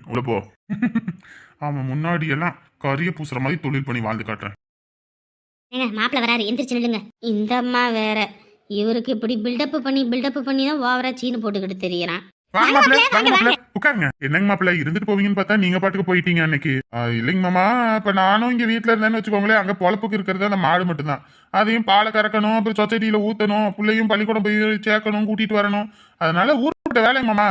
உள்ள போ. அவன் முன்னாடி எல்லாம் கரிய பூசுற மாதிரி தொழில் பண்ணி வாழ்ந்து காட்டுறேன். ஏங்க மாப்பிள்ள வராரு, எந்திரிச்சு நில்லுங்க. இந்த அம்மா வேற இவருக்கு இப்படி பில்டப் பண்ணி தான் ஓவரா சீனு போட்டுக்கிட்டு தெரியறான். வாங்க மாப்பிள்ள உட்காருங்க. என்னங்க மாப்பிள்ள இருந்துட்டு போவீங்கன்னு பார்த்தா நீங்க பாட்டுக்கு போயிட்டீங்க அன்னைக்கு. இல்லைங்க மாமா, இப்ப நானும் இங்க வீட்டுல இருந்தேன்னு வச்சுக்கோங்களேன். அங்க பொழப்புக்கு இருக்கிறது அந்த மாடு மட்டும்தான். அதையும் பாலை கறக்கணும், அப்புறம் சொசைட்டியில ஊத்தணும், பிள்ளையும் பள்ளிக்கூடம் போய் சேர்க்கணும், கூட்டிட்டு வரணும். அதனால ஊர்கிட்ட வேலைங்க மாமா.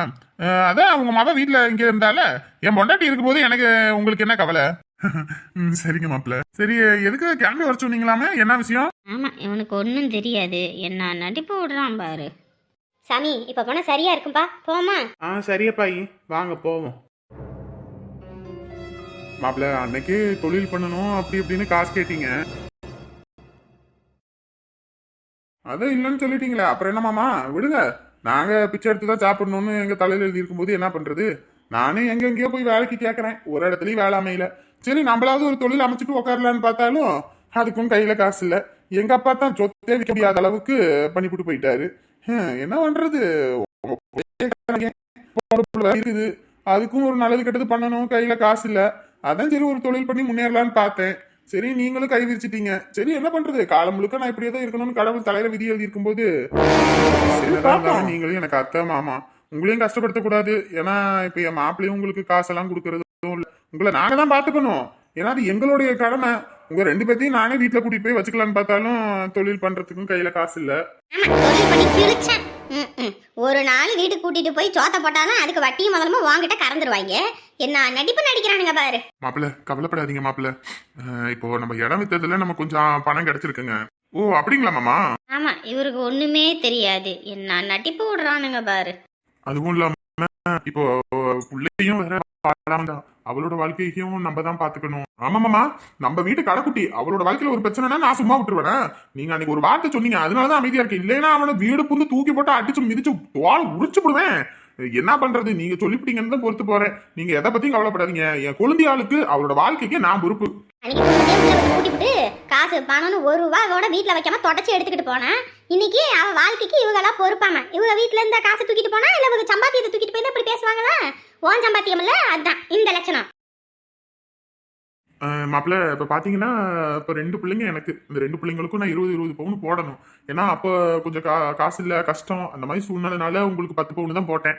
அதான் உங்க மாமா வீட்டுல இங்க இருந்தால என் பொண்டாட்டி இருக்கும்போது எனக்கு உங்களுக்கு என்ன கவலை? சரிங்க மாப்பிள்ள. சரி, எதுக்கு கிளம்பி வர சொன்னீங்களாமே, என்ன விஷயம்? ஆமா, இவனுக்கு ஒன்னும் தெரியாது, என்ன நடிப்பு விடுறான் பாரு. சாமி, இப்ப போனா சரியா இருக்கும்பா, போமா? சரியப்பாயி, வாங்க போவோம். மாப்பிள்ள, அன்னைக்கு தொழில் பண்ணணும் அப்படி இப்படின்னு காசு கேட்டீங்க. அதான் இல்லைன்னு சொல்லிட்டீங்களே, அப்புறம் என்ன மாமா, விடுங்க. நாங்க பிச்சை எடுத்து தான் சாப்பிடணும்னு எங்க தலையில எழுதி இருக்கும்போது என்ன பண்றது? நானே எங்கெங்கயோ போய் வேலைக்கு கேட்கறேன், ஒரு இடத்துலயும் வேலை அமையல. சரி, நம்மளாவது ஒரு தொழில் அமைச்சிட்டு உட்காரலான்னு பார்த்தாலும் அதுக்கும் கையில காசு இல்ல. எங்க அப்பா தான் சொத்தே விற்க முடியாத அளவுக்கு பண்ணிவிட்டு போயிட்டாரு. என்ன பண்றது? இருக்குது, அதுக்கும் ஒரு நல்லது கெட்டது பண்ணணும், கையில காசு இல்ல. அதான் சரி ஒரு தொழில் பண்ணி முன்னேறலான்னு பார்த்தேன். சரி, நீங்களும் கை விரிச்சிட்டீங்க. சரி, என்ன பண்றது? காலம் முழுக்க நான் இப்படியே தான் இருக்கணும்னு கடவுள் தலையில விதி எழுதி இருக்கும்போது நீங்களும் எனக்கு அத்தை மாமா, உங்களையும் கஷ்டப்படுத்த கூடாது. ஏன்னா இப்ப என் மாப்பிள்ளையும் உங்களுக்கு காசெல்லாம் கொடுக்கறதும் இல்ல. உங்களை நாங்க தான் பாத்துக்கணும். ஏன்னா அது எங்களுடைய கடமை. உங்க ரெண்டு பேர்த்தையும் நானே வீட்டுல கூட்டிட்டு போய் வச்சுக்கலான்னு பார்த்தாலும் தொழில் பண்றதுக்கும் கையில காசு இல்ல. ஒரு நாள் வீட்டுக்கு கூட்டிட்டு போய் சோத்த போட்டாலும் அதுக்கு வட்டியும் முதலமா வாங்கிட்ட கறந்துருவாங்க. என்ன நடிப்பு நடிக்கிறானுங்க பாரு. மாப்பிள்ள, கவலைப்படாதீங்க மாப்பிள்ள. இப்போ நம்ம இடம் வித்ததுல நம்ம கொஞ்சம் பணம் கிடைச்சிருக்குங்க. ஓ, அப்படிங்களா மாமா? ஆமா, இவருக்கு ஒண்ணுமே தெரியாது, என்ன நடிப்பு விடுறானுங்க பாரு. அதுவும் இல்லாம இப்போ பிள்ளையும் வேற, அவளோட வாழ்க்கையும் நம்ம தான் பாத்துக்கணும். ஆமாமாமா, நம்ம வீட்டு கடைக்குட்டி, அவளோட வாழ்க்கையில ஒரு பிரச்சனைனா நான் சும்மா விட்டுருவேன். நீங்க அன்னைக்கு ஒரு வார்த்தை சொன்னீங்க, அதனாலதான் அமைதியா இருக்கு. இல்லைன்னா அவனை வீடு புந்து தூக்கி போட்டு அடிச்சு மிதிச்சு தோல் உரிச்சு போடுவேன். என்ன பண்றது? நீங்க சொல்லிவிட்டீங்கன்னு தான் பொறுத்து போறேன். நீங்க எதை பத்தியும் கவலைப்படாதீங்க. என் குழந்தையாளுக்கு அவளோட வாழ்க்கைக்கு நான் பொறுப்பு. கூட்டிட்டு காசு பணம்னு ஒரு ரூபாவோட வீட்டுல வைக்காம தொடச்சி எடுத்துக்கிட்டு போனேன். இன்னைக்கு அவ வாழ்க்கைக்கு இவங்கெல்லாம் பொறுப்பாம. இவங்க வீட்டுல இருந்த காசு தூக்கிட்டு போனா இல்ல இவங்க சம்பாத்தியத்தை தூக்கிட்டு போய் தான் இப்படி பேசுவாங்களா? ஓன் சம்பாத்தியம் இல்ல, அதுதான் இந்த லட்சணம். மாப்பிள்ள, இப்ப பாத்தீங்கன்னா இப்ப 2 பிள்ளைங்க எனக்கு. இந்த 2 பிள்ளைங்களுக்கும் நான் 20 பவுன் போடணும். ஏன்னா அப்ப கொஞ்சம் காசு இல்ல, கஷ்டம், அந்த மாதிரி சூழ்நிலைனால உங்களுக்கு 10 பவுன் தான் போட்டேன்.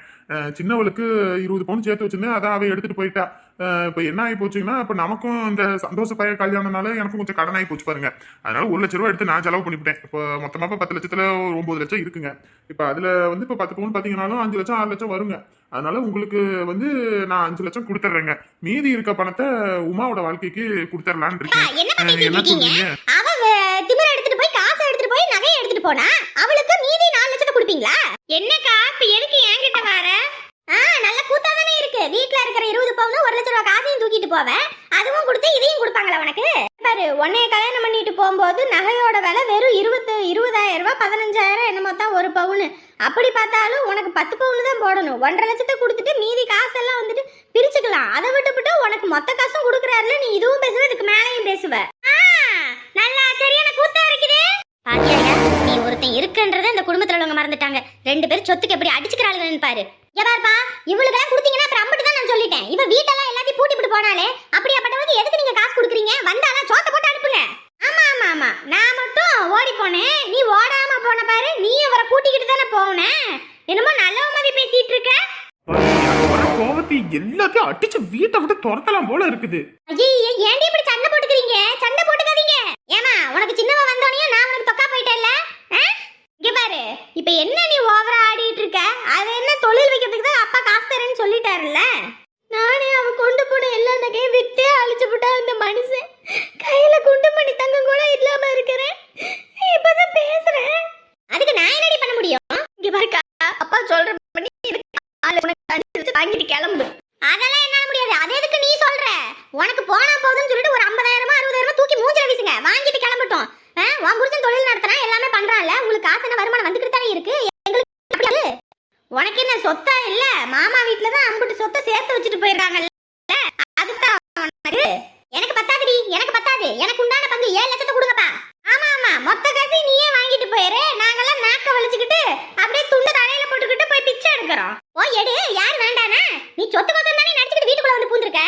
சின்னவளுக்கு 20 பவுன் சேர்த்து வச்சிருந்தேன், அதை அவ எடுத்துட்டு போயிட்டா. இப்ப என்ன ஆகி போச்சுன்னா, இப்ப நமக்கும் இந்த சந்தோஷ பைய கல்யாணம்னால எனக்கும் கொஞ்சம் கடன் ஆகி போச்சு பாருங்க. அதனால 1 லட்ச ரூபா எடுத்து நான் செலவு பண்ணிவிட்டேன். இப்போ மொத்தமா 10 லட்சத்துல 9 லட்சம் இருக்குங்க. இப்ப அதுல இப்ப 10 பவுன் பாத்தீங்கன்னாலும் 5 லட்சம் 6 லட்சம் வருங்க. அதனால உங்களுக்கு நான் 5 லட்சம் கொடுத்துட்றேங்க. மீதி இருக்க பணத்தை உமாவோட வாழ்க்கைக்கு கொடுத்துடலான்னு இருக்கேன். என்ன சொல்றீங்க? அவ திமிர எடுத்துட்டு போய் காசை எடுத்துட்டு போய் நகையை எடுத்துட்டு போனா அவளுக்கு மீதி 4 லட்சத்தை கொடுப்பீங்களா? என்னக்கா இப்ப எதுக்கு என்கிட்ட வர? நல்ல கூத்தா தானே இருக்கு. வீட்ல இருக்கிற 20 பவுன் 1 லட்சம் ரூபாய் காசையும் தூக்கிட்டு போவேன், அதுவும் கொடுத்து இதையும் கொடுப்பாங்களா உனக்கு? பாரு, உன்னைய கல்யாணம் பண்ணிட்டு போகும்போது நகையோட விலை வெறும் 20,000 ரூபாய் 15,000 என்னமோ தான் ஒரு பவுன். அப்படி பார்த்தாலும் உனக்கு 10 பவுன் தான் போடணும். 1.5 லட்சத்தை கொடுத்துட்டு மீதி காசெல்லாம் வந்துட்டு பிரிச்சுக்கலாம். அதை விட்டுவிட்டு உனக்கு மொத்த காசும் கொடுக்குறாருல, நீ இதுவும் பேசுவ, இதுக்கு மேலேயும் பேசுவ. நல்லா சரியான கூத்தா இருக்குது. பாத்தியா, நீ ஒருத்தன் இருக்குன்றத இந்த குடும்பத்துல உள்ளவங்க மறந்துட்டாங்க. 2 பேரும் சொத்துக்கு எப்படி அடிச்சுக்கிறாளுங்கன்னு பாரு. பாருப்பா, இவளுக்கெல்லாம் கொடுத்தீங்கன்னா அப்புறம் அம்பிட்டு தான் நான் சொல்லிட்டேன். இவ வீட்டெல்லாம் எல்லாத்தையும் பூட்டி போட்டு போனாலே அப்படியாப்பட்டவளுக்கு எதுக்கு நீங்க காசு கொடுக்குறீங்க? வந்தாலும் சோத்த போட்டு அனுப்புங்க. ஆமா ஆமா ஆமா, நான் மட்டும் ஓடி போனேன், நீ ஓடாம போன பாரு. நீ அவரை கூட்டிக்கிட்டு தானே போன. என்னமோ நல்ல மாதிரி பேசிட்டு இருக்க. கோவத்தை எல்லாத்தையும் அடிச்சு வீட்டை விட்டு துரத்தலாம் போல இருக்குது. ஐயே, ஏன்டி இப்படி சண்டை போட்டுக்கிறீங்க? சண்டை போட்டுக்காதீங்க. ஏமா, உனக்கு சின்னவ வந்தோனே நான் உனக்கு தொக்கா போயிட்டேன்ல. இங்க பாரு, இப்ப என்ன நீ ஓவரா ஆடிட்டு இருக்க? அது என்ன தொழில் வைக்கிறதுக்கு தான் அப்பா காசு தரேன்னு சொல்லிட்டாருல்ல. நானே அவ கொண்டு போன எல்லா நகையும் விட்டே அழிச்சு விட்டா அந்த மனுஷன். கையில குண்டு மணி தங்கம் கூட இல்லாம இருக்கிறேன். இப்பதான் பேசுறேன், அதுக்கு நான் என்னடி பண்ண முடியும்? இங்க பாருக்கா, அப்பா சொல்ற பண்ணி வாங்கிட்டு கிளம்பு. அதெல்லாம் என்னால முடியாது. அது எதுக்கு நீ சொல்ற? உனக்கு போனா போதுன்னு சொல்லிட்டு ஒரு 50,000 60,000 தூக்கி மூஞ்சில வீசுங்க, வாங்கிட்டு கிளம்பட்டும். உன் புருஷன் தொழில் நடத்துறான், எல்லாமே பண்றான்ல, உங்களுக்கு காசு என்ன வருமானம் வந்துகிட்டு தானே இருக்கு. எங்களுக்கு உனக்கு என்ன சொத்தா இல்ல? மாமா வீட்டுல தான் அம்புட்டு சொத்தை சேர்த்து வச்சுட்டு போயிடுறாங்கல்ல, அதுதான் உனக்கு. எனக்கு பத்தாதுடி, எனக்கு பத்தாது. எனக்கு உண்டான பங்கு 7 லட்சத்தை கொடுங்கப்பா. ஆமா ஆமா, மொத்த காசை நீயே வாங்கிட்டு போயிரு. நாங்கெல்லாம் நாக்க வலிச்சுக்கிட்டு அப்படியே துண்டு தலையில போட்டுக்கிட்டு போய் பிச்சை எடுக்கிறோம். ஓ எடு, யார் வேண்டானா? நீ சொத்து கோசம் தானே நடிச்சுக்கிட்டு வீட்டுக்குள்ள வந்து பூந்திருக்க?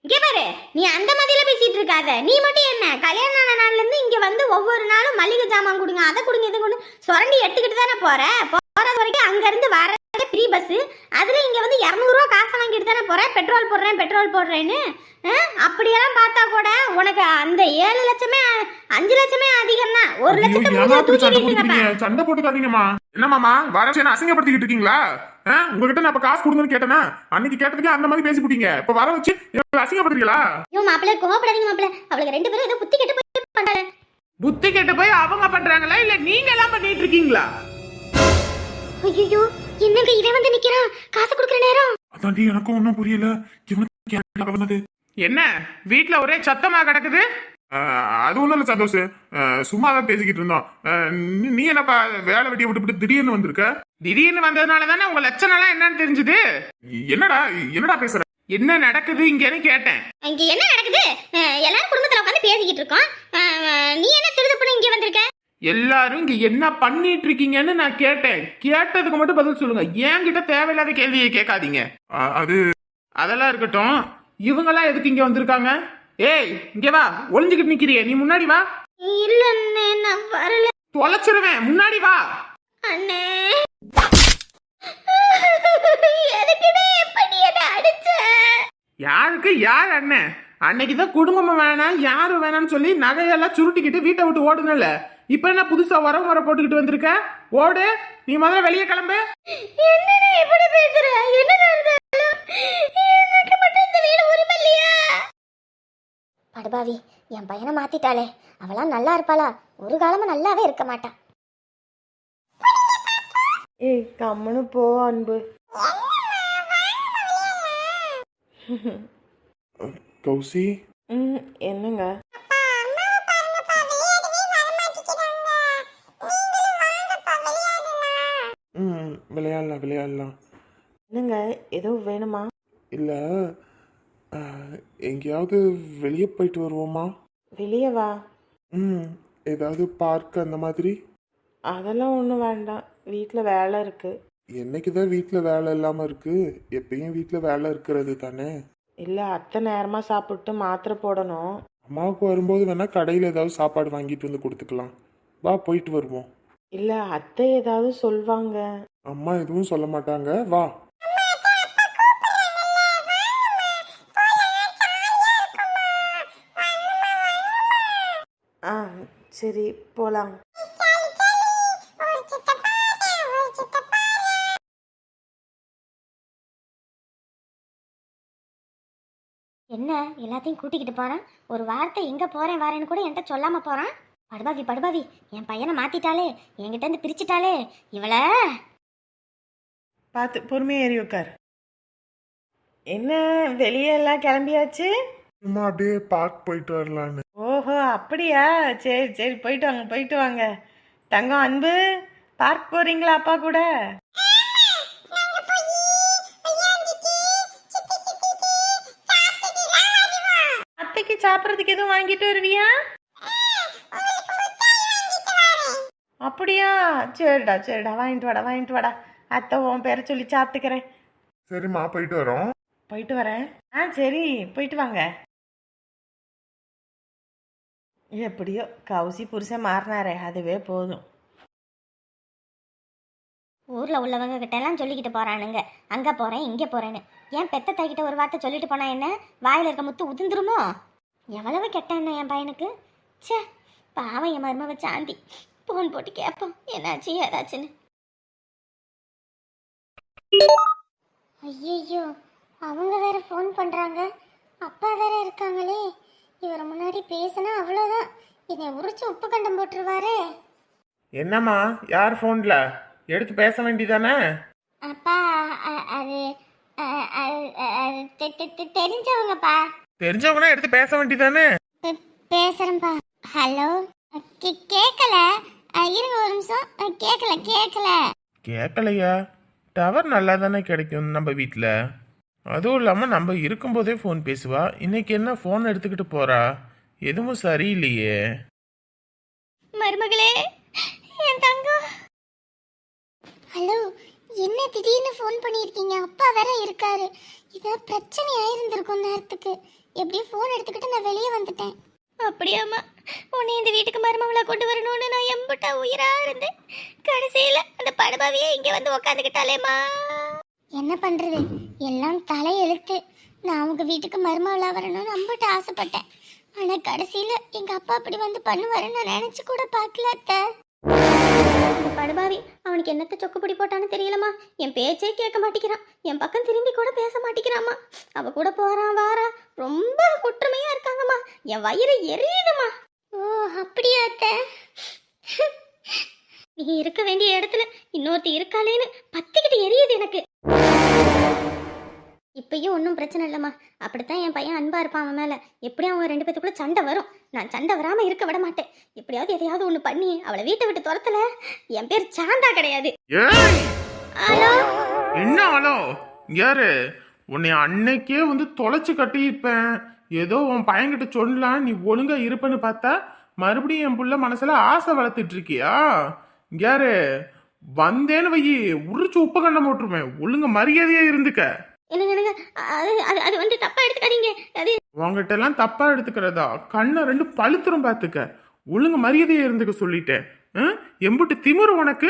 இங்க பாரு, நீ அந்த மாதிரில பேசிட்டு இருக்காத. நீ மட்டும் என்ன கல்யாணம் ஆன நாள்ல இருந்து இங்க வந்து ஒவ்வொரு நாளும் மளிகை ஜாமான் கொடுங்க, அதை கொடுங்க, இதை கொடுங்க சுரண்டி எடுத்துக்கிட்டு தானே போற. போறது வரைக்கும் அங்க இருந்து வரதே ஃப்ரீ பஸ். அதுல இங்க வந்து 200 ரூபா காசை வாங்கிட்டு தானே போற. பெட்ரோல் போடுறேன்னு அப்படியெல்லாம் பார்த்தா கூட உனக்கு அந்த 7 லட்சமே 5 லட்சமே அதிகம் தான். 1 லட்சத்துக்கு சண்டை போட்டுக்காதீங்கம்மா. என்னமாமா வர அசிங்கப்படுத்திக்கிட்டு இருக்கீங்களா? உங்ககிட்ட நான் இப்ப காசு கொடுங்கன்னு கேட்டேனா? அன்னைக்கு கேட்டதுக்கு அந்த மாதிரி பேசி போட்டீங்க. இப்ப வர வச்சு அசிங்கப்படுறீங்களா? ஐயோ மாப்பிள்ளை, கோவப்படாதீங்க மாப்பிள்ளை. அவளுக்கு 2 பேரும் ஏதோ புத்தி கெட்டு போய் பண்றாங்க. புத்தி கெட்டு போய் அவங்க பண்றாங்களா இல்ல நீங்க எல்லாம் பண்ணிட்டு இருக்கீங்களா? ஐயோ, என்னங்க இவன் வந்து நிக்கிறான் காசு கொடுக்குற நேரம். அதாண்டி எனக்கும் ஒன்றும் புரியல. இவனுக்கு வந்தது என்ன வீட்டுல ஒரே சத்தமா கிடக்குது? அது ஒண்ணும் இல்ல சந்தோஷ், சும்மா தான் பேசிக்கிட்டு இருந்தோம். நீ என்னப்பா வேலை வெட்டியை விட்டு திடீர்னு வந்திருக்க? திடீர்னு வந்ததுனால தானே உங்க லட்சணம் எல்லாம் என்னன்னு தெரிஞ்சுது. என்னடா பேசுற? என்ன நடக்குது இங்கன்னு கேட்டேன். இங்க என்ன நடக்குது? எல்லாரும் குடும்பத்துல உட்காந்து பேசிக்கிட்டு இருக்கோம். நீ என்ன திருதுப்புன்னு இங்க வந்திருக்க? எல்லாரும் இங்க என்ன பண்ணிட்டு இருக்கீங்கன்னு நான் கேட்டேன். கேட்டதுக்கு மட்டும் பதில் சொல்லுங்க. என்கிட்ட தேவையில்லாத கேள்வியை கேட்காதீங்க. அதெல்லாம் இருக்கட்டும். இவங்கெல்லாம் எதுக்கு இங்க வந்திருக்காங்க? ஏய், இங்க வா. ஒளிஞ்சுக்கிட்டு நிக்கிறியே, நீ முன்னாடி வா. இல்ல அண்ணே, நான் வரல. தொலைச்சிருவேன், முன்னாடி வா. அண்ணே, எதுக்குடே இப்படி என்ன அடிச்ச? யாருக்கு யார் அண்ணன்? அன்னைக்குதான் குடும்பம் வேணாம் யாரும் வேணாம்னு சொல்லி நகையெல்லாம் சுருட்டிக்கிட்டு வீட்டை விட்டு ஓடுனல. இப்ப என்ன புதுசா வர போட்டுக்கிட்டு வந்திருக்க? ஓடு, நீ முதல்ல வெளியே கிளம்பு. என்னடா இப்படி பேசுற? என்ன நடந்தது? எனக்கு மட்டும் இந்த வீடு உரிமை இல்லையா? படுபாவி, என் பையனை மாத்திட்டாளே. அவளா நல்லா இருப்பாளா? ஒரு காலமும் நல்லாவே இருக்க மாட்டான். ஏய் கம்முன்னு போ அன்பு. கௌசி, என்னங்க? விளையாடலாம். என்னங்க ஏதோ வேணுமா? இல்ல, எங்கேயாவது வெளியே போயிட்டு வருவோமா? வெளியே வா. ஏதாவது பார்க் அந்த மாதிரி? அதெல்லாம் ஒன்றும் வேண்டாம், வீட்டில் வேலை இருக்கு. என்னைக்குதான் வீட்டில் வேலை இல்லாமல் இருக்கு? எப்பயும் வீட்டில் வேலை இருக்கிறது தானே. இல்லை, அத்தை நேரமாக சாப்பிட்டு மாத்திரை போடணும். அம்மாவுக்கு வரும்போது வேணா கடையில் ஏதாவது சாப்பாடு வாங்கிட்டு வந்து கொடுத்துக்கலாம். வா, போயிட்டு வருவோம். இல்லை, அத்தை ஏதாவது சொல்வாங்க. அம்மா எதுவும் சொல்ல மாட்டாங்க, வா. ஆ சரி, போகலாம். என்ன எல்லாத்தையும் கூட்டிக்கிட்டு போறான்? ஒரு வார்த்தை எங்க போறேன் வரேன்னு கூட என்கிட்ட சொல்லாம போறான். படுபாவி, என் பையனை மாத்திட்டாளே, என்கிட்ட இருந்து பிரிச்சுட்டாளே இவள. பார்த்து பொறுமையாக ஏறி உட்கார். என்ன வெளியே எல்லாம் கிளம்பியாச்சு? சும்மா அப்படியே பார்க் போயிட்டு வரலான்னு. ஓஹோ அப்படியா? சரி சரி, போயிட்டு வாங்க. தங்கம், அன்பு, பார்க் போறீங்களா அப்பா கூட? அத்தைக்கு சாப்பிட்றதுக்கு எதுவும் வாங்கிட்டு வருவியா? அப்படியா? சரிடா, வாங்கிட்டு வாடா. அத்தை உன் பேரை சொல்லி சாப்பிட்டுக்கிறேன். சரிம்மா, போயிட்டு வரோம். போயிட்டு வரேன். சரி, போயிட்டு வாங்க. எப்படியோ கௌசி புருஷன் மாறினாரே, அதுவே போதும். ஊர்ல உள்ளவங்க கிட்ட எல்லாம் சொல்லிக்கிட்டு போறானுங்க, அங்க போறேன் இங்க போறேன்னு. ஏன் பெத்த தாய்கிட்ட ஒரு வார்த்தை சொல்லிட்டு போனா என்ன? வாயில இருக்க முத்து உதிர்ந்துருமோ? எவ்வளவு கெட்ட என்ன என் பையனுக்கு. சே, பாவம் என் மருமவ சாந்தி. போன் போட்டு கேட்போம் என்னாச்சு ஏதாச்சுன்னு. ஐயோ, அவங்க வேற ஃபோன் பண்றாங்க. அப்பா வேற இருக்காங்களே. இவரை முன்னாடி பேசினா அவ்வளோதான், என்னை உரிச்சு உப்பு கண்டம் போட்டுருவாரு. என்னம்மா, யார் ஃபோன்ல? எடுத்து பேச வேண்டியதானே? அப்பா, அது தெரிஞ்சவங்கப்பா. தெரிஞ்சவங்கன்னா எடுத்து பேச வேண்டியதானே? பேசுறேன்ப்பா. ஹலோ, கேட்கல, இருங்க ஒரு நிமிஷம். கேட்கல. கேட்கலையா? டவர் நல்லா தானே கிடைக்கும் நம்ம வீட்டில். அதுவும் இல்லாமல் நம்ம இருக்கும்போதே ஃபோன் பேசுவா. இன்னைக்கு என்ன ஃபோன் எடுத்துக்கிட்டு போறா? எதுவும் சரியில்லையே. மருமகளே, என் தங்கம். ஹலோ, என்ன திடீர்னு ஃபோன் பண்ணியிருக்கீங்க? அப்பா வேற இருக்காரு. இதான் பிரச்சனை ஆயிருந்திருக்கும் நேரத்துக்கு. எப்படியும் ஃபோன் எடுத்துக்கிட்டு நான் வெளியே வந்துட்டேன். அப்படியாம்மா, உன்னை இந்த வீட்டுக்கு மருமவளை கொண்டு வரணும்னு நான் எம்பிட்டா உயிரா இருந்தேன். கடைசியில் அந்த படுபாவியே இங்கே வந்து உக்காந்துக்கிட்டாலேம்மா. என்ன பண்றது, எல்லாம் தலையெழுத்து. நான் உங்க வீட்டுக்கு மருமவளா வரணும்னு அம்பிட்டு ஆசைப்பட்டேன். ஆனா கடைசியில எங்க அப்பா அப்படி வந்து பண்ணுவாருன்னு நான் நினைச்சு கூட பார்க்கல அத்தை. இந்த படுபாவி அவனுக்கு என்னத்த சொக்குப்பிடி போட்டான்னு தெரியலம்மா. என் பேச்சே கேட்க மாட்டேங்கிறான். என் பக்கம் திரும்பி கூட பேச மாட்டேங்கிறாம்மா. அவ கூட போறான் வாரான். ரொம்ப குற்றமையா இருக்காங்கம்மா. என் வயிறு எரியுதுமா. ஓ அப்படியா அத்தை? நீ இருக்க வேண்டிய இடத்துல இன்னொருத்தி இருக்காளேன்னு பத்திக்கிட்டு எரியுது எனக்கு. இப்பயும் ஒன்றும் பிரச்சனை இல்லைம்மா. அப்படித்தான் என் பையன் அன்பா இருப்பான் அவன் மேலே. எப்படியும் அவங்க 2 பேத்துக்குள்ள சண்டை வரும். நான் சண்டை வராமல் இருக்க விட மாட்டேன். எப்படியாவது எதையாவது ஒன்று பண்ணி அவளை வீட்டை விட்டு துரத்தல. என் பேர் சாந்தா கிடையாது. ஹலோ, என்ன ஹலோ? யாரு? உன்னை அன்னைக்கே வந்து தொலைச்சு கட்டியிருப்பேன். ஏதோ உன் பையன்கிட்ட சொல்லலாம் நீ ஒழுங்கா இருப்பேன்னு பார்த்தா மறுபடியும் என் புள்ள மனசுல ஆசை வளர்த்துட்டு இருக்கியா? யாரு? வந்தேன்னு வையி உரிச்சு உப்பு கண்ணை போட்டுருவேன். ஒழுங்க மரியாதையா இருந்துக்க. என்னங்க அது அது அது வந்து தப்பா எடுத்துக்காதீங்க. அது உங்ககிட்ட எல்லாம் தப்பா எடுத்துக்கிறதா? கண்ணை 2 பழுத்துரும் பார்த்துக்க. ஒழுங்கு மரியாதையா இருந்துக்க சொல்லிட்டேன். எம்புட்டு திமிரு உனக்கு?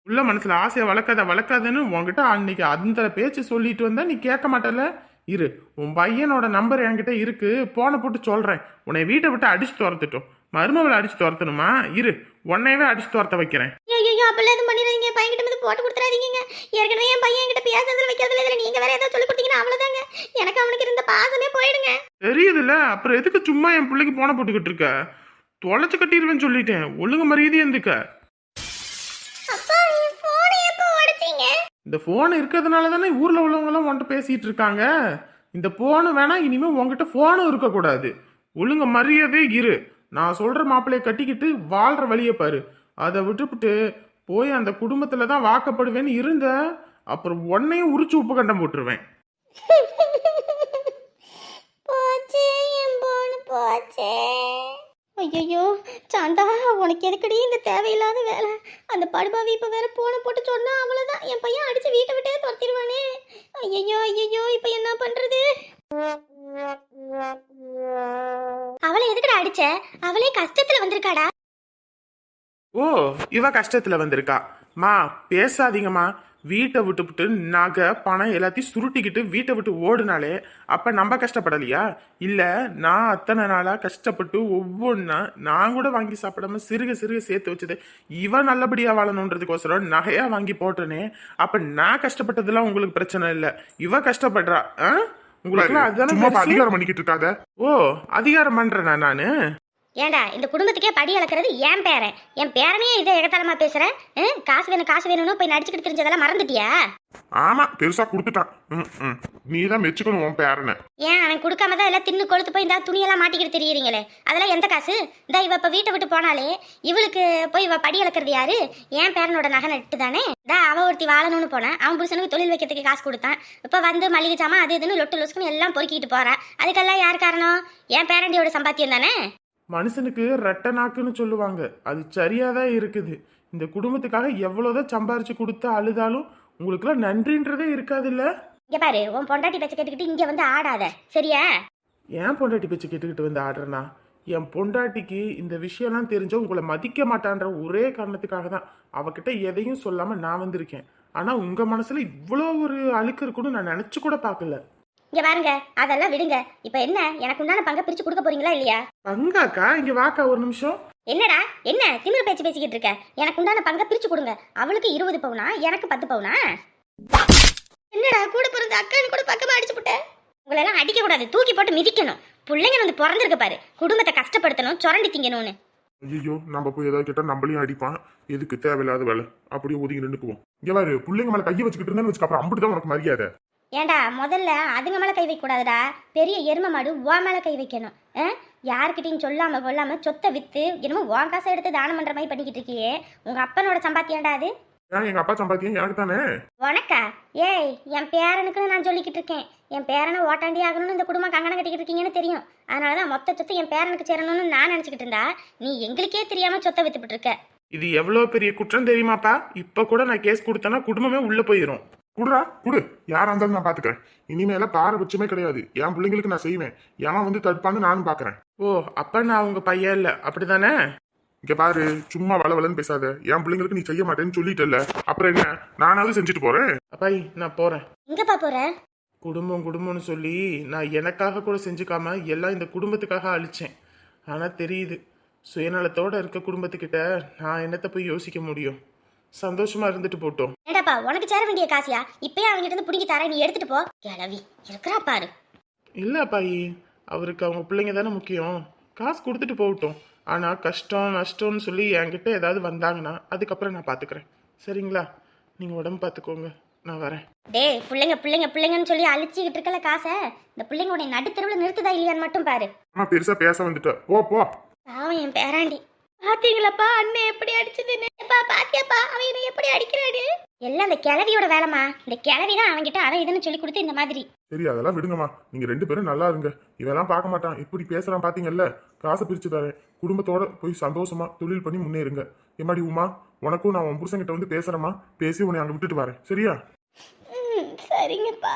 உள்ள மனசுல ஆசையை வளர்க்காதன்னு உன்கிட்ட அன்னைக்கு அந்த பேச்சு சொல்லிட்டு வந்தா நீ கேட்க மாட்டல. இரு, உன் பையனோட நம்பர் என்கிட்ட இருக்கு. போன போட்டு சொல்றேன். உன்னை வீட்டை விட்டு அடிச்சு துரத்துட்டோம். மருமகளை அடிச்சு துரத்தணுமா? இரு, உன்னையவே அடிச்சு துரத்த வைக்கிறேன். ஐயோ அப்பெல்லாம் எதுவும் பண்ணிடாதீங்க. பையன்கிட்ட வந்து போட்டு கொடுத்துறாதீங்க. ஏற்கனவே என் பையன் கிட்ட பேசுறதுல வைக்கிறதுல இதில் நீங்க வேற ஏதாவது சொல்லி கொடுத்தீங்கன்னா அவ்வளவுதாங்க. எனக்கு அவனுக்கு இருந்த பாசமே போயிடுங்க. தெரியுதுல்ல, அப்புறம் எதுக்கு சும்மா என் பிள்ளைக்கு போன போட்டுக்கிட்டு இருக்க? தொலைச்சு கட்டிடுவேன்னு சொல்லிட்டேன். ஒழுங்கு மரியாதையா இருந்துக்க. அப்பா என் போனை எப்போ உடைச்சீங்க? இந்த போன் இருக்கிறதுனால தானே ஊர்ல உள்ளவங்க எல்லாம் உன்கிட்ட பேசிட்டு இருக்காங்க. இந்த போனு வேணா, இனிமே உங்ககிட்ட போனும் இருக்கக்கூடாது. ஒழுங்க மரியாதை இரு. நான் சொல்ற மாப்பிள்ளைய கட்டிக்கிட்டு வாழ்ற வழியை பாரு. அதை விட்டுவிட்டு போய் அந்த குடும்பத்துல தான் வாக்கப்படுவேன்னு இருந்த அப்புறம் உன்னையும் உரிச்சு உப்பு கண்டம் போட்டுருவேன். போச்சே என் போன் போச்சே. ஐயோ சாந்தா, உனக்கு எதுக்கடி இந்த தேவையில்லாத வேலை? அந்த படுபாவி இப்ப வேற போனை போட்டு சொன்னா அவ்வளவுதான். என் பையன் அடிச்சு வீட்டை விட்டே துரத்திடுவானே. ஐயோ இப்ப என்ன பண்றது? அவளை எதுக்குடா அடிச்ச? அவளே கஷ்டத்துல வந்திருக்காடா. ஓ, இவ கஷ்டத்துல வந்திருக்கா. மா பேசாதீங்கம்மா. வீட்டை விட்டுவிட்டு நகை பணம் எல்லாத்தையும் சுருட்டிக்கிட்டு வீட்டை விட்டு ஓடுனாலே அப்ப நம்ம கஷ்டப்படலையா? இல்ல, நான் அத்தனை நாளா கஷ்டப்பட்டு ஒவ்வொன்னா நான் கூட வாங்கி சாப்பிடாம சிறுக சேர்த்து வச்சது இவ நல்லபடியா வாழணுன்றதுக்கோசரம் நகையா வாங்கி போட்டனே. அப்ப நான் கஷ்டப்பட்டதெல்லாம் உங்களுக்கு பிரச்சனை இல்ல, இவ கஷ்டப்படுறா. உங்களுக்கு அதுதானே அதிகாரம் பண்ணிக்கிட்டு இருக்காத. ஓ, அதிகாரம் பண்றேனா நானு? ஏண்டா இந்த குடும்பத்துக்கே படி அளக்கிறது என் பேரன். என் பேரனையே இதை எகத்தலமா பேசுற. காசு வேணும்னு போய் நடிச்சுக்கிட்டு தெரிஞ்சதெல்லாம் மறந்துட்டியா? ஆமா, பெருசா கொடுத்துட்டான். நீ தான் மெச்சுக்கணும் உன் பேரனை. ஏன் அவன் கொடுக்காம தான் எல்லாம் தின்னு கொழுத்து போய் இந்த துணியெல்லாம் மாட்டிக்கிட்டு தெரியுறீங்களே, அதெல்லாம் எந்த காசு? இந்த இவ இப்ப வீட்டை விட்டு போனாலே இவளுக்கு போய் இவ படி அளக்கிறது யாரு? என் பேரனோட நகை நட்டு தானே. அவ ஒருத்தி வாழணும்னு போனேன். அவன் புருஷனுக்கு தொழில் வைக்கிறதுக்கு காசு கொடுத்தான். இப்ப வந்து மளிகை சாமா அது இதுன்னு லொட்டு லொசுக்குன்னு எல்லாம் பொறுக்கிட்டு போறா. அதுக்கெல்லாம் யார் காரணம்? என் பேரண்டியோட சம்பாத்தியம் தானே. மனுஷனுக்கு ரெட்டை நாக்குன்னு சொல்லுவாங்க. அது சரியாதான் இருக்குது. இந்த குடும்பத்துக்காக எவ்வளவுதான் சம்பாரிச்சு கொடுத்து அழுதாலும் உங்களுக்குலாம் நன்றின்றதே இருக்காது இல்ல? இங்க பாரு, உன் பொண்டாட்டி பேச்ச கேட்டுக்கிட்டு இங்க வந்து ஆடாத, சரியா? ஏன் பொண்டாட்டி பேச்சு கேட்டுக்கிட்டு வந்து ஆடுறனா? என் பொண்டாட்டிக்கு இந்த விஷயம்லாம் தெரிஞ்ச உங்களை மதிக்க மாட்டான்ற ஒரே காரணத்துக்காக தான் அவகிட்ட எதையும் சொல்லாம நான் வந்திருக்கேன். ஆனா உங்க மனசுல இவ்வளோ ஒரு அழுக்கு இருக்குன்னு நான் நினைச்சு கூட பார்க்கல. இங்க பாருங்க, அதெல்லாம் விடுங்க. இப்ப என்ன, எனக்கு உண்டான பங்கை பிரிச்சு கொடுக்க போறீங்களா இல்லையா? பங்காக்கா? இங்க வாக்கா ஒரு நிமிஷம். என்னடா என்ன திமிரு பேச்சு பேசிக்கிட்டு இருக்க? எனக்கு உண்டான பங்கை பிரிச்சு கொடுங்க. அவளுக்கு 20 பவுனா, எனக்கு 10 பவுனா? என்னடா கூட பிறந்த அக்கான்னு கூட பக்கமா அடிச்சு போட்ட? உங்களை எல்லாம் அடிக்க கூடாது, தூக்கி போட்டு மிதிக்கணும். பிள்ளைங்க வந்து பிறந்திருக்க பாரு, குடும்பத்தை கஷ்டப்படுத்தணும், சுரண்டி திங்கணும்னு. ஐயோ, நம்ம போய் ஏதாவது கேட்டா நம்மளையும் அடிப்பான். எதுக்கு தேவையில்லாத வேலை? அப்படியே ஒதுங்கி நின்னுக்குவோம். இங்க பாரு, பிள்ளைங்க மேல கையை வச்சுக்கிட்டு இருந்தேன்னு வச்சுக்க, அப்புறம் அம்பிட்டுதான் உனக்கு மரியாதை. ஏண்டா முதல்ல அதுங்க மேல கை வைக்க கூடாதுடா. பெரிய எரும மாடு உன் மேல கை வைக்கணும். யாருக்கிட்டையும் சொல்லாம கொள்ளாம சொத்தை வித்து என்னமோ உன் காசை எடுத்து தானம் பண்ற மாதிரி பண்ணிக்கிட்டு இருக்கியே. உங்க அப்பனோட சம்பாத்தியாண்டா அது? எங்க அப்பா சம்பாத்தியம் எனக்கு தானே. உனக்கா? ஏய், என் பேரனுக்குன்னு நான் சொல்லிக்கிட்டு இருக்கேன். என் பேரனை ஓட்டாண்டி ஆகணும்னு இந்த குடும்பம் கங்கணம் கட்டிக்கிட்டு இருக்கீங்கன்னு தெரியும். அதனாலதான் மொத்த சொத்து என் பேரனுக்கு சேரணும்னு நான் நினைச்சுக்கிட்டு இருந்தா நீ எங்களுக்கே தெரியாம சொத்தை வித்துப்பிட்டு இருக்க. இது எவ்வளவு பெரிய குற்றம் தெரியுமாப்பா? இப்ப கூட நான் கேஸ் கொடுத்தேன்னா குடும்பமே உள்ள போயிரும். குடுறா குடு, யாரா இருந்தாலும் நான் பாத்துக்கிறேன். இனிமேல பாரபட்சமே கிடையாது. என் பிள்ளைங்களுக்கு நான் செய்வேன். எவன் வந்து தடுப்பான்னு நானும் பாக்குறேன். ஓ, அப்ப நான் உங்க பையன் இல்ல, அப்படிதானே? இங்க பாரு, சும்மா வளவலன்னு பேசாத. என் பிள்ளைங்களுக்கு நீ செய்ய மாட்டேன்னு சொல்லிட்டல, அப்புறம் என்ன? நானாவது செஞ்சுட்டு போறேன். அப்பாய், நான் போறேன். எங்கப்பா போற? குடும்பம் குடும்பம்னு சொல்லி நான் எனக்காக கூட செஞ்சுக்காம எல்லாம் இந்த குடும்பத்துக்காக அழிச்சேன். ஆனா தெரியுது, சுயநலத்தோட இருக்க குடும்பத்துக்கிட்ட நான் என்னத்த போய் யோசிக்க முடியும்? சந்தோஷமா இருந்துட்டு போட்டோம். ஏடாப்பா, உனக்கு சேர வேண்டிய காசியா இப்பயே அவங்க இருந்து பிடிக்கி தர, நீ எடுத்துட்டு போ. கிளவி இருக்கிறா பாரு. இல்ல அப்பாயி, அவருக்கு அவங்க பிள்ளைங்க தானே முக்கியம். காசு கொடுத்துட்டு போகட்டும். ஆனா கஷ்டம் நஷ்டம்னு சொல்லி என்கிட்ட ஏதாவது வந்தாங்கன்னா அதுக்கப்புறம் நான் பாத்துக்கிறேன். சரிங்களா? நீங்க உடம்பு பார்த்துக்கோங்க, நான் வரேன். டேய், பிள்ளைங்க பிள்ளைங்க பிள்ளைங்கன்னு சொல்லி அழிச்சிக்கிட்டு இருக்கல காசை, இந்த பிள்ளைங்க உடைய நடுத்தருவில் நிறுத்துதா இல்லையான்னு மட்டும் பாரு. ஆனா பெருசா பேச வந்துட்ட, போ போ. அவன் என் பேராண்டி. பாத்தீங்களாப்பா அண்ணன் எப்படி அடிச்சதுன்னு? பாத்தியாப்பா அவன் என்ன எப்படி அடிக்கிறாரு? எல்லாம் இந்த கிழவியோட வேலைமா. இந்த கிழவி தான் அவன்கிட்ட அதை இதுன்னு சொல்லி கொடுத்து இந்த மாதிரி. சரி, அதெல்லாம் விடுங்கம்மா. நீங்க 2 பேரும் நல்லா இருங்க. இவெல்லாம் பார்க்க மாட்டான், இப்படி பேசுறான் பாத்தீங்கல்ல. காசை பிரிச்சு தரேன், குடும்பத்தோட போய் சந்தோஷமா தொழில் பண்ணி முன்னேறுங்க. எம்மாடி உமா, உனக்கும் நான் உன் புருஷன்கிட்ட வந்து பேசுறேம்மா. பேசி உன்னை அங்க விட்டுட்டு வரேன், சரியா? சரிங்கப்பா.